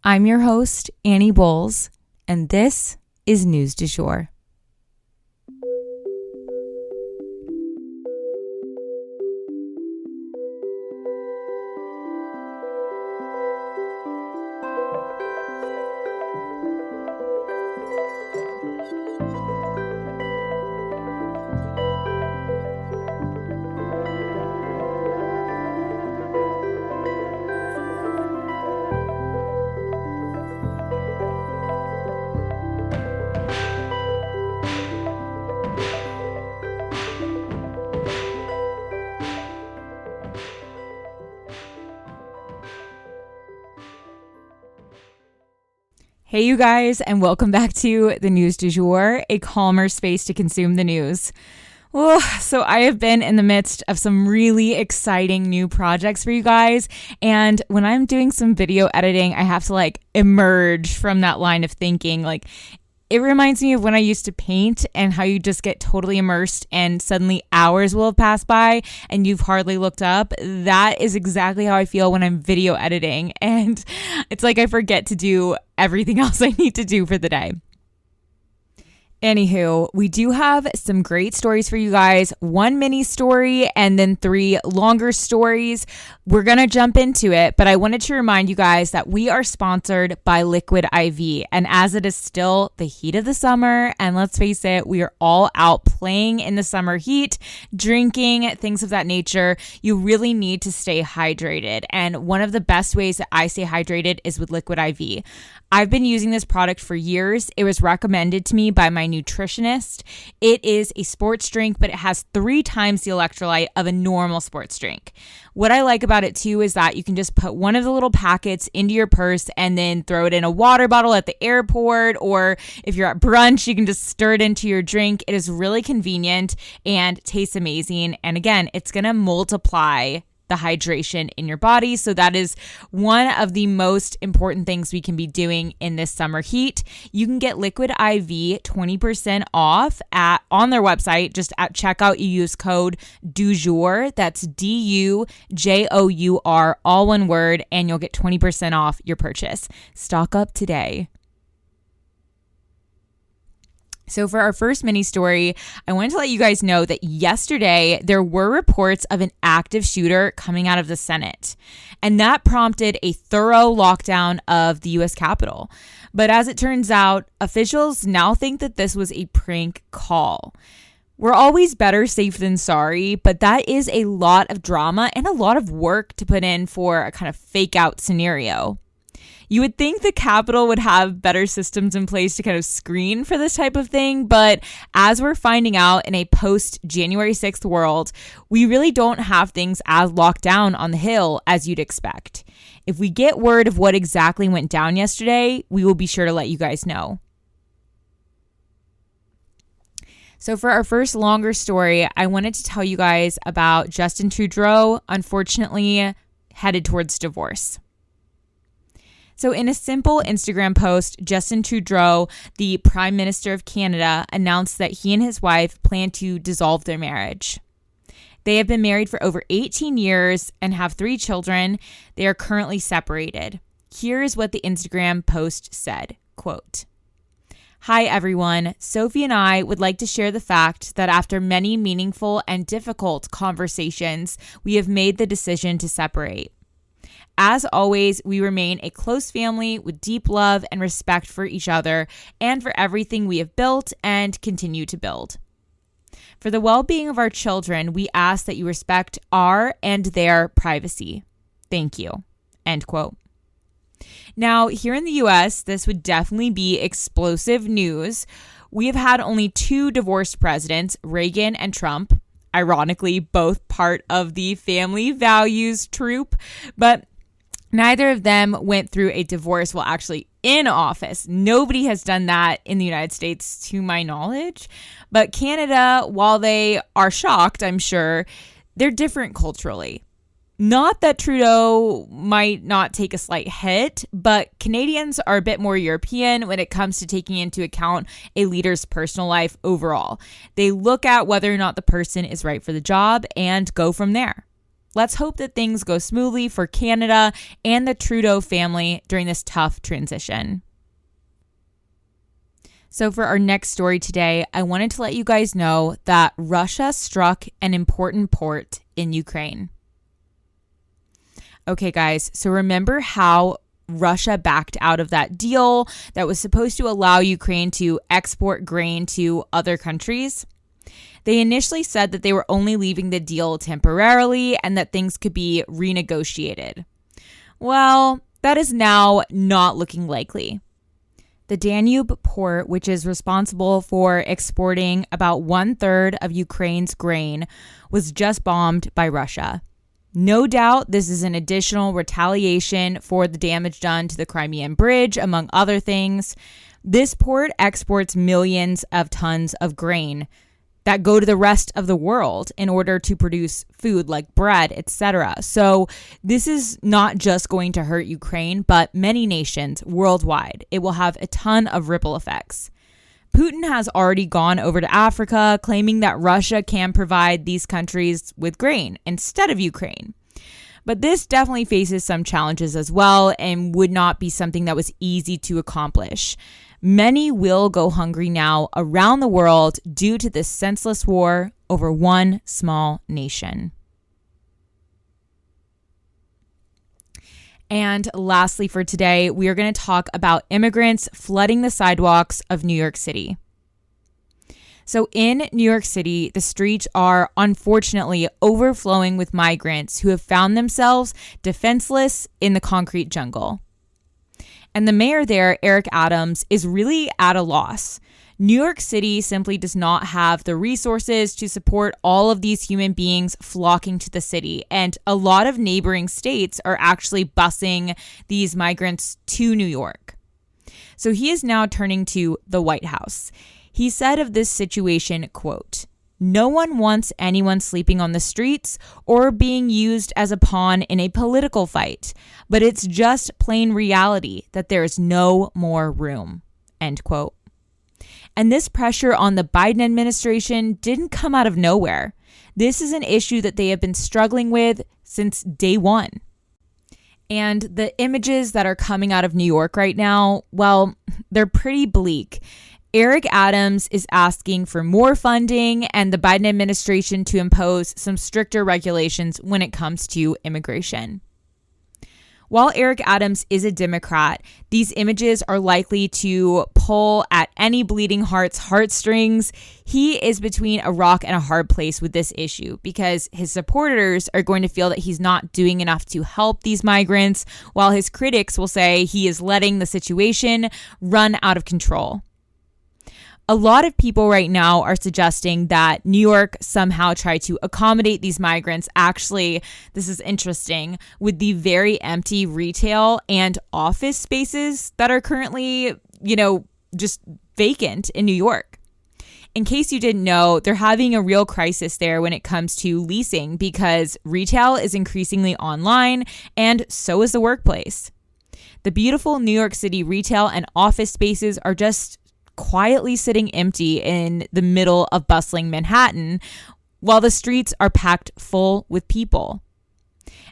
I'm your host, Annie Bowles, and this is News du Jour. Hey, you guys, and welcome back to the News du Jour, a calmer space to consume the news. Oh, so I have been in the midst of some really exciting new projects for you guys, and when I'm doing some video editing, I have to emerge from that line of thinking. It reminds me of when I used to paint and how you just get totally immersed and suddenly hours will have passed by and you've hardly looked up. That is exactly how I feel when I'm video editing. And it's like I forget to do everything else I need to do for the day. Anywho, we do have some great stories for you guys. One mini story and then 3 longer stories. We're going to jump into it, but I wanted to remind you guys that we are sponsored by Liquid IV. And as it is still the heat of the summer, and let's face it, we are all out playing in the summer heat, drinking, things of that nature. You really need to stay hydrated. And one of the best ways that I stay hydrated is with Liquid IV. I've been using this product for years. It was recommended to me by my nutritionist. It is a sports drink, but it has 3 times the electrolyte of a normal sports drink. What I like about it too is that you can just put one of the little packets into your purse and then throw it in a water bottle at the airport, or if you're at brunch, you can just stir it into your drink. It is really convenient and tastes amazing. And again, it's going to multiply the hydration in your body. So that is one of the most important things we can be doing in this summer heat. You can get Liquid IV 20% off on their website. Just at checkout, you use code DUJOUR. That's DUJOUR, all one word, and you'll get 20% off your purchase. Stock up today. So for our first mini story, I wanted to let you guys know that yesterday there were reports of an active shooter coming out of the Senate, and that prompted a thorough lockdown of the U.S. Capitol. But as it turns out, officials now think that this was a prank call. We're always better safe than sorry, but that is a lot of drama and a lot of work to put in for a kind of fake out scenario. You would think the Capitol would have better systems in place to kind of screen for this type of thing, but as we're finding out in a post-January 6th world, we really don't have things as locked down on the Hill as you'd expect. If we get word of what exactly went down yesterday, we will be sure to let you guys know. So for our first longer story, I wanted to tell you guys about Justin Trudeau, unfortunately headed towards divorce. So in a simple Instagram post, Justin Trudeau, the Prime Minister of Canada, announced that he and his wife plan to dissolve their marriage. They have been married for over 18 years and have 3 children. They are currently separated. Here is what the Instagram post said, quote, "Hi everyone, Sophie and I would like to share the fact that after many meaningful and difficult conversations, we have made the decision to separate. As always, we remain a close family with deep love and respect for each other and for everything we have built and continue to build. For the well-being of our children, we ask that you respect our and their privacy. Thank you." End quote. Now, here in the US, this would definitely be explosive news. We have had only 2 divorced presidents, Reagan and Trump, ironically, both part of the family values troop, but neither of them went through a divorce while actually in office. Nobody has done that in the United States, to my knowledge. But Canada, while they are shocked, I'm sure, they're different culturally. Not that Trudeau might not take a slight hit, but Canadians are a bit more European when it comes to taking into account a leader's personal life overall. They look at whether or not the person is right for the job and go from there. let's hope that things go smoothly for Canada and the Trudeau family during this tough transition. So for our next story today, I wanted to let you guys know that Russia struck an important port in Ukraine. Okay, guys, so remember how Russia backed out of that deal that was supposed to allow Ukraine to export grain to other countries? They initially said that they were only leaving the deal temporarily and that things could be renegotiated. Well, that is now not looking likely. The Danube port, which is responsible for exporting about 1/3 of Ukraine's grain, was just bombed by Russia. No doubt this is an additional retaliation for the damage done to the Crimean Bridge, among other things. This port exports millions of tons of grain that go to the rest of the world in order to produce food like bread, etc. So this is not just going to hurt Ukraine, but many nations worldwide. It will have a ton of ripple effects. Putin has already gone over to Africa, claiming that Russia can provide these countries with grain instead of Ukraine. But this definitely faces some challenges as well and would not be something that was easy to accomplish. Many will go hungry now around the world due to this senseless war over one small nation. And lastly for today, we are going to talk about immigrants flooding the sidewalks of New York City. So in New York City, the streets are unfortunately overflowing with migrants who have found themselves defenseless in the concrete jungle. And the mayor there, Eric Adams, is really at a loss. New York City simply does not have the resources to support all of these human beings flocking to the city. And a lot of neighboring states are actually busing these migrants to New York. So he is now turning to the White House. He said of this situation, quote, "No one wants anyone sleeping on the streets or being used as a pawn in a political fight, but it's just plain reality that there is no more room," end quote. And this pressure on the Biden administration didn't come out of nowhere. This is an issue that they have been struggling with since day one. And the images that are coming out of New York right now, well, they're pretty bleak. Eric Adams is asking for more funding and the Biden administration to impose some stricter regulations when it comes to immigration. While Eric Adams is a Democrat, these images are likely to pull at any bleeding heart's heartstrings. He is between a rock and a hard place with this issue because his supporters are going to feel that he's not doing enough to help these migrants, while his critics will say he is letting the situation run out of control. A lot of people right now are suggesting that New York somehow tried to accommodate these migrants. Actually, this is interesting, with the very empty retail and office spaces that are currently, just vacant in New York. In case you didn't know, they're having a real crisis there when it comes to leasing because retail is increasingly online and so is the workplace. The beautiful New York City retail and office spaces are just quietly sitting empty in the middle of bustling Manhattan, while the streets are packed full with people.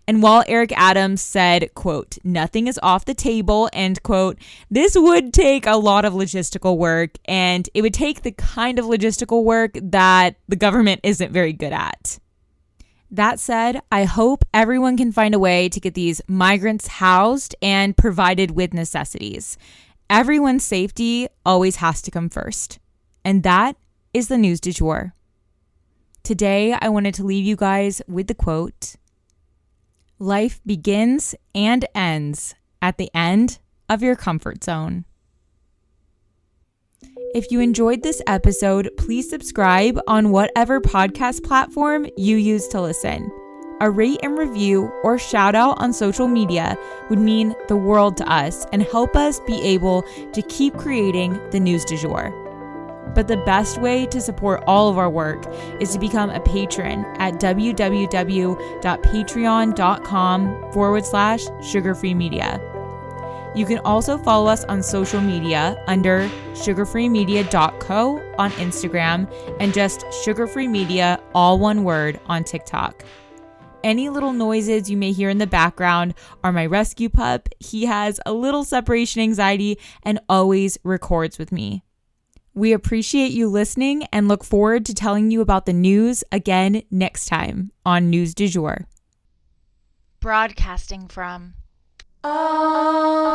And while Eric Adams said, quote, "Nothing is off the table," end quote, this would take a lot of logistical work, and it would take the kind of logistical work that the government isn't very good at. That said, I hope everyone can find a way to get these migrants housed and provided with necessities. Everyone's safety always has to come first. And that is the news du jour. Today, I wanted to leave you guys with the quote, "Life begins and ends at the end of your comfort zone." If you enjoyed this episode, please subscribe on whatever podcast platform you use to listen. A rate and review or shout out on social media would mean the world to us and help us be able to keep creating the news du jour. But the best way to support all of our work is to become a patron at www.patreon.com/sugarfreemedia. You can also follow us on social media under sugarfreemedia.co on Instagram and just sugarfreemedia, all one word, on TikTok. any little noises you may hear in the background are my rescue pup. He has a little separation anxiety and always records with me. We appreciate you listening and look forward to telling you about the news again next time on News du Jour. Broadcasting from Oklahoma.